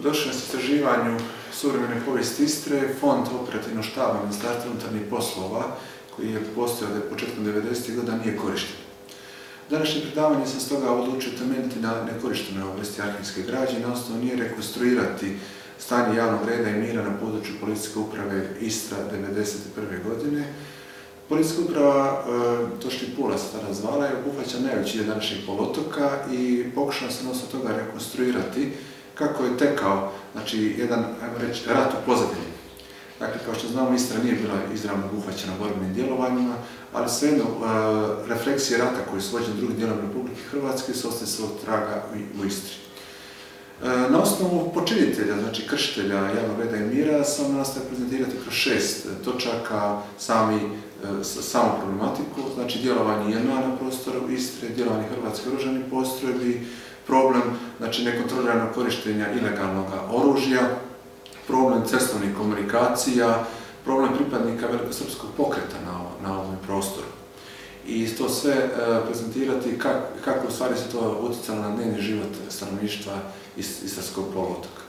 Došao s istraživanju suvremene povijesti Istre, Fond operativnog štaba Ministarstva unutarnjih poslova, koji je postojao početkom 90. godina, nije korišten. Današnje predavanje sam stoga odlučio temeljiti na nekorištenoj oblasti arhivske građe i na osnovu nje rekonstruirati stanje javnog reda i mira na području Policijske uprave Istra 1991. godine. Policijska uprava Točni Pula se tada zvala i obuhvaća najveći dio današnjeg poluotoka i pokušao sam na osnovu toga rekonstruirati kako je tekao, jedan, ajmo reći, rat u pozadini. Dakle, kao što znamo, Istra nije bila izravno obuhvaćena borbenim djelovanjima, ali svejedno refleksije rata koji su vođeni drugim dijelom Republike Hrvatske su ostaje svog traga u Istri. Na osnovu počinitelja, znači kršitelja javnog reda i mira, sam nastavio prezentirati kroz 6 točaka samu problematiku, znači djelovanje JNA na prostoru Istre, djelovanje Hrvatske oružanih postrojbi, problem nekontroliranog korištenja ilegalnog oružja, problem cestovnih komunikacija, problem pripadnika velikosrpskog pokreta na ovom prostoru. I to sve prezentirati kako u stvari se to utjecalo na dnevni život stanovništva Istarskog poluotoka.